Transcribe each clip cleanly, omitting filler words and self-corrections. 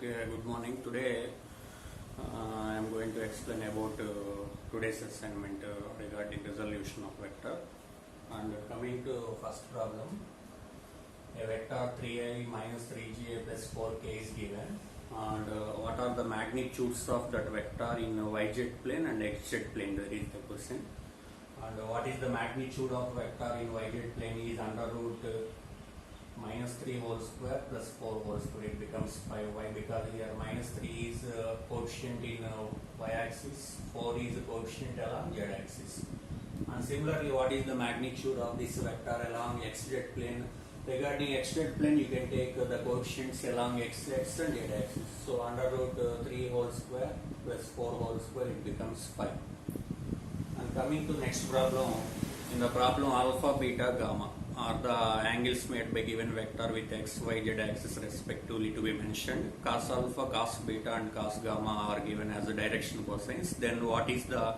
Good morning. Today I am going to explain about today's assignment regarding resolution of vector. And coming to first problem, a vector 3i minus 3ga plus 4k is given. And what are the magnitudes of that vector in yz plane and xz plane? That is the question. And what is the magnitude of vector in yz plane is under root minus 3 whole square plus 4 whole square. It becomes 5. Why? Because here minus 3 is quotient in y-axis, 4 is quotient along z-axis. And similarly, what is the magnitude of this vector along xz plane? Regarding xz plane, you can take the coefficients along x-axis and z-axis. So under root 3 whole square plus 4 whole square, it becomes 5. And coming to next problem, in the problem alpha, beta, gamma are the angles made by given vector with x, y, z axis respectively to be mentioned. Cos alpha, cos beta and cos gamma are given as a direction cosines. Then what is the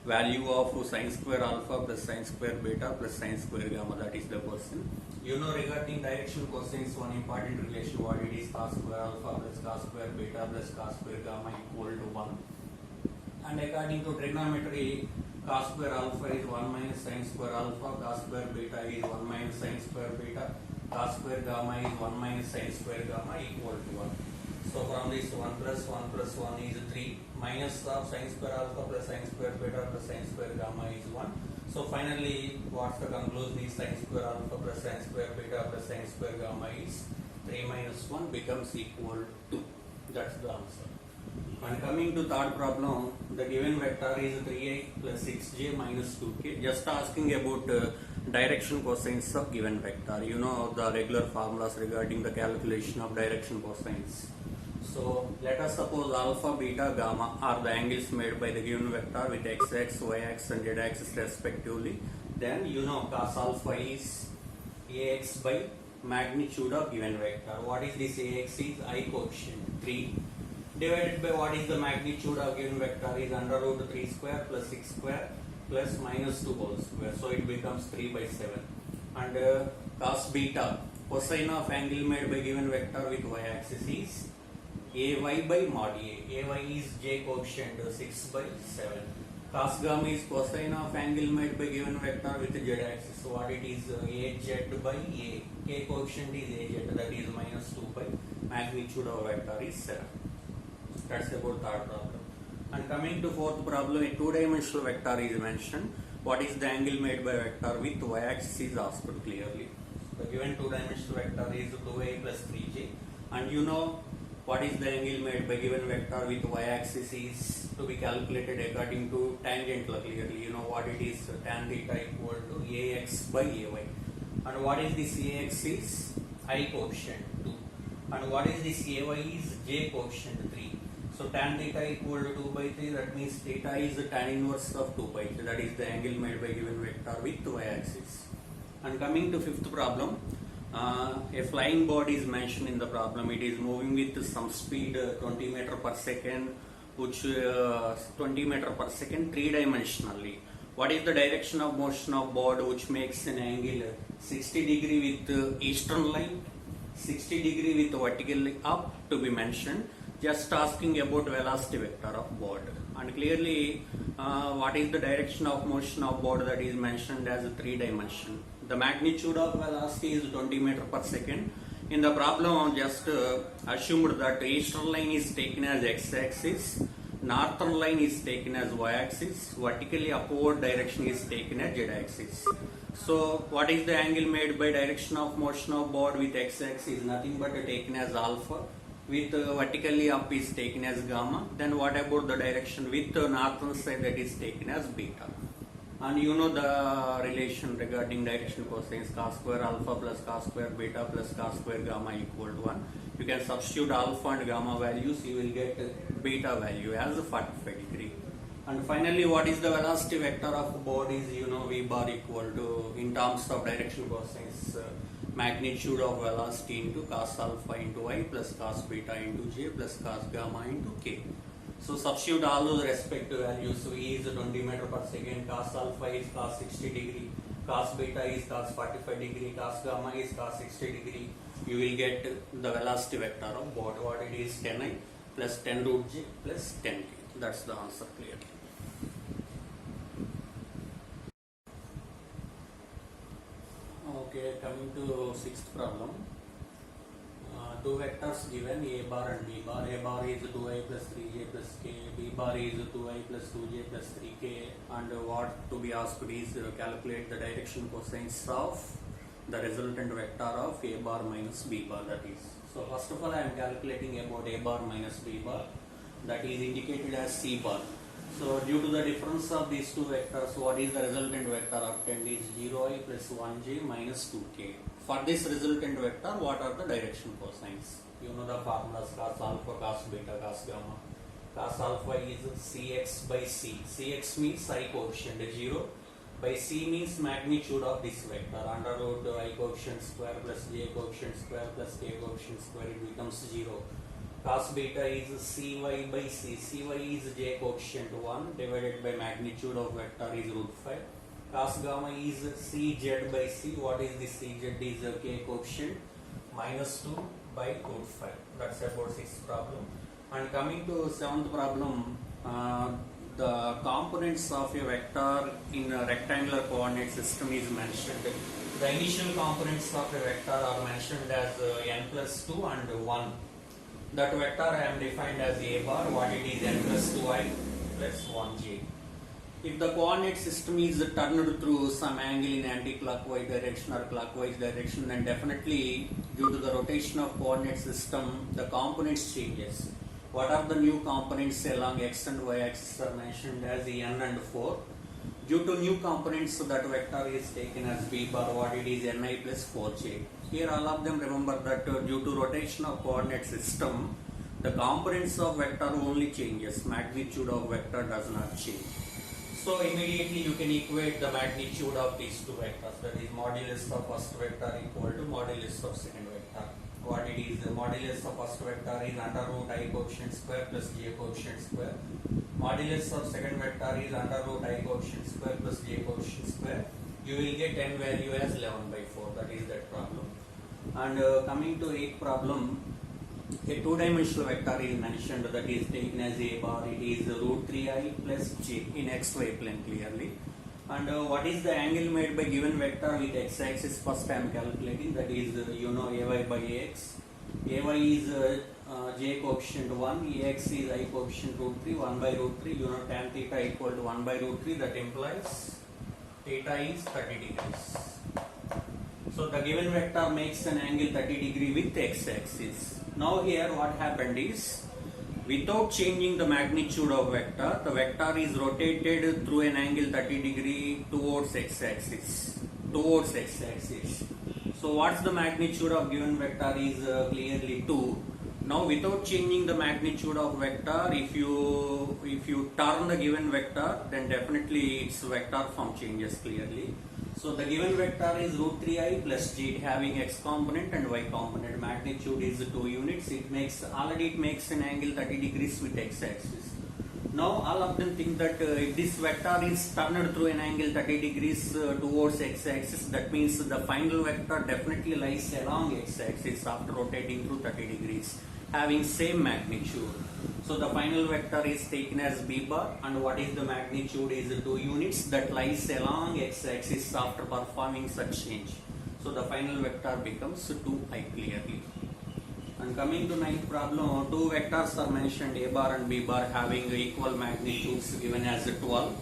value of sin square alpha plus sin square beta plus sin square gamma? That is the question. You know, regarding direction cosines, one important relation, what it is, cos square alpha plus cos square beta plus cos square gamma equal to 1. And according to trigonometry, cos square alpha is 1 minus sin square alpha, cos square beta is 1 minus sin square beta, cos square gamma is 1 minus sin square gamma equal to 1. So from this 1 plus 1 is 3, minus of sin square alpha plus sin square beta plus sin square gamma is 1. So finally, what's the conclusion is sin square alpha plus sin square beta plus sin square gamma is 3 minus 1 becomes equal to 2. That's the answer. And coming to third problem, the given vector is 3i plus 6j minus 2k. Just asking about direction cosines of given vector. You know the regular formulas regarding the calculation of direction cosines. So let us suppose alpha, beta, gamma are the angles made by the given vector with x-axis, y-axis and z-axis respectively. Then you know cos alpha is ax by magnitude of given vector. What is this ax is I coefficient 3. Divided by what is the magnitude of given vector is under root 3 square plus 6 square plus minus 2 whole square. So it becomes 3 by 7. And cos beta, cosine of angle made by given vector with y-axis is ay by mod a. Ay is j coefficient 6 by 7. Cos gamma is cosine of angle made by given vector with z-axis. So what it is az by a. K coefficient is az, that is minus 2 by magnitude of vector is 7. That's about third problem. And coming to fourth problem, a two-dimensional vector is mentioned. What is the angle made by vector with y-axis is asked clearly. The given two-dimensional vector is 2a plus 3j. And you know what is the angle made by given vector with y-axis is to be calculated according to tangential clearly. You know what it is, tan theta equal to ax by ay. And what is this ax is I coefficient 2. And what is this ay is j coefficient 3. So tan theta equal to 2 by 3, that means theta is the tan inverse of 2 by 3, that is the angle made by given vector with y-axis. And coming to fifth problem, a flying body is mentioned in the problem. It is moving with some speed 20 meter per second, which 20 meter per second three-dimensionally. What is the direction of motion of body which makes an angle 60 degree with eastern line, 60 degree with vertically up to be mentioned. Just asking about velocity vector of board. And clearly what is the direction of motion of board that is mentioned as a 3 dimension. The magnitude of velocity is 20 meter per second. In the problem just assumed that eastern line is taken as x-axis, northern line is taken as y-axis, vertically upward direction is taken as z-axis. So what is the angle made by direction of motion of board with x-axis is nothing but taken as alpha, with vertically up is taken as gamma. Then what about the direction with northern side, that is taken as beta. And you know the relation regarding direction cosines, cos square alpha plus cos square beta plus cos square gamma equal to 1. You can substitute alpha and gamma values, you will get beta value as 45 degree. And finally, what is the velocity vector of board is, you know, v bar equal to, in terms of direction cosines, magnitude of velocity into cos alpha into y plus cos beta into j plus cos gamma into k. So substitute all those respective values. So v is 20 meter per second, cos alpha is cos 60 degree, cos beta is cos 45 degree, cos gamma is cos 60 degree. you will get the velocity vector of what it is 10I plus 10 root j plus 10k. That's the answer clearly. Okay, coming to sixth problem. Two vectors given a bar and b bar. A bar is 2I plus 3j plus k. B bar is 2I plus 2j plus 3k. And what to be asked is calculate the direction cosines of the resultant vector of a bar minus b bar, that is. So first of all, I am calculating about a bar minus b bar, that is indicated as c bar. So due to the difference of these two vectors, what is the resultant vector of 10 is 0I plus 1j minus 2k. For this resultant vector, what are the direction cosines? You know the formulas: cos alpha, cos beta, cos gamma. Cos alpha is cx by c. Cx means I coefficient 0 by c means magnitude of this vector. Under root I coefficient square plus j coefficient square plus k coefficient square, it becomes 0. Cos beta is cy by c. Cy is j coefficient 1 divided by magnitude of vector is root 5. Cos gamma is cz by c. What is this cz? Is k coefficient minus 2 by root 5. That's about sixth problem. And coming to seventh problem, the components of a vector in a rectangular coordinate system is mentioned. The initial components of a vector are mentioned as n plus 2 and 1. That vector I am defined as a bar. What it is? N plus 2I plus 1j. If the coordinate system is turned through some angle in anti-clockwise direction or clockwise direction, then definitely due to the rotation of coordinate system, the components changes. What are the new components along x and y axis are mentioned as n and 4. Due to new components, that vector is taken as b bar. What it is? Ni plus 4j. Here all of them remember that due to rotation of coordinate system, the components of vector only changes. Magnitude of vector does not change. So immediately you can equate the magnitude of these two vectors. That is modulus of first vector equal to modulus of second vector. What it is? The modulus of first vector is under root I coefficient square plus j coefficient square. Modulus of second vector is under root I coefficient square plus j coefficient square. You will get n value as 11 by 4. That is that problem. And coming to eighth problem, a two-dimensional vector is mentioned, that is taken as a bar. It is root 3I plus j in xy plane clearly. And what is the angle made by given vector with x-axis? First I am calculating, that is ay by ax. Ay is j coefficient 1, ax is I coefficient root 3, 1 by root 3. Tan theta equal to 1 by root 3. That implies theta is 30 degrees. So the given vector makes an angle 30 degree with x-axis. Now here what happened is, without changing the magnitude of vector, the vector is rotated through an angle 30 degree towards x-axis. So what's the magnitude of given vector is clearly 2. Now without changing the magnitude of vector, if you turn the given vector, then definitely its vector form changes clearly. So the given vector is root 3I plus j having x component and y component. Magnitude is 2 units. It makes an angle 30 degrees with x-axis. Now all of them think that if this vector is turned through an angle 30 degrees towards x-axis, that means the final vector definitely lies along x-axis after rotating through 30 degrees, having same magnitude. So the final vector is taken as b bar, and what is the magnitude is 2 units that lies along x-axis after performing such change. So the final vector becomes 2I clearly. And coming to ninth problem, two vectors are mentioned, a bar and b bar, having equal magnitudes given as 12.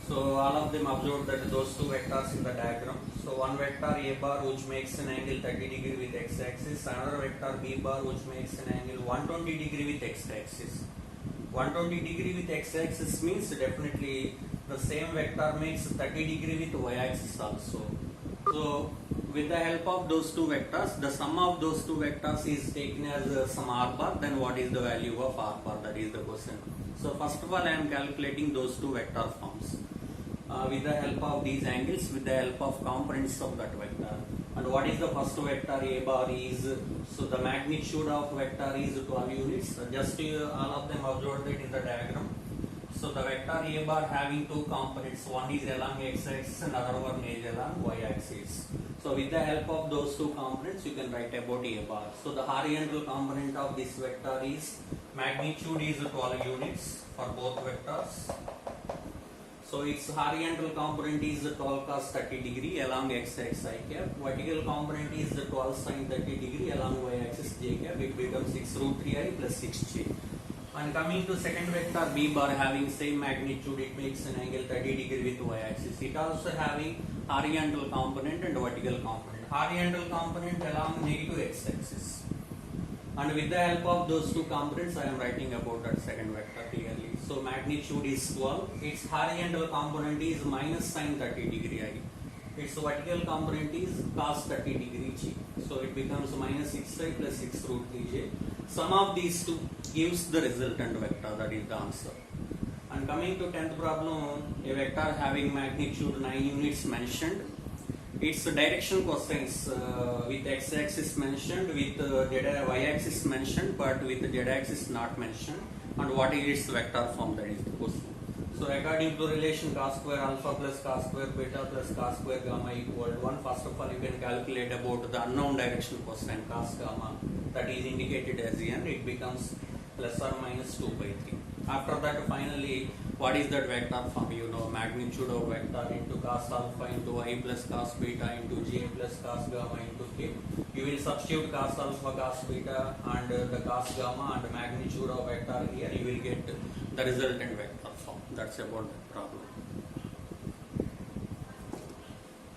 So all of them observed that those two vectors in the diagram. So one vector a bar which makes an angle 30 degree with x-axis, another vector b bar which makes an angle 120 degree with x-axis. 120 degree with x-axis means definitely the same vector makes 30 degree with y-axis also. So with the help of those two vectors, the sum of those two vectors is taken as some r bar. Then what is the value of r bar? That is the question. So first of all, I am calculating those two vector forms with the help of these angles, with the help of components of that vector. And what is the first vector? A bar is, so the magnitude of vector is 12 units. Just all of them observed it in the diagram. So the vector a bar having two components, one is along x-axis and other one is along y-axis. So with the help of those two components, you can write about A bar. So the horizontal component of this vector is magnitude is 12 units for both vectors. So its horizontal component is 12 cos 30 degree along x-axis I cap. Vertical component is 12 sin 30 degree along y-axis j cap. It becomes 6 root 3i plus 6j. And coming to second vector B bar having same magnitude, it makes an angle 30 degree with y-axis. It also having horizontal component and vertical component. Horizontal component along negative x-axis. And with the help of those two components, I am writing about that second vector clearly. So magnitude is 12. Its horizontal component is minus sin 30 degree I. Its vertical component is cos 30 degree g. So it becomes minus 6i plus 6 root 3j. Sum of these two gives the resultant vector, that is the answer. And coming to 10th problem, a vector having magnitude 9 units mentioned. Its direction cosines with x-axis mentioned, with y-axis mentioned, but with z-axis not mentioned. And what is its vector form, that is the question. So according to relation cos square alpha plus cos square beta plus cos square gamma equal to 1, first of all you can calculate about the unknown direction cosine cos gamma, that is indicated as n. It becomes plus or minus 2 by 3. After that, finally, what is that vector form? You know, magnitude of vector into cos alpha into I plus cos beta into j plus cos gamma into k. You will substitute cos alpha, cos beta and the cos gamma and magnitude of vector here. You will get the resultant vector form. That's about the problem.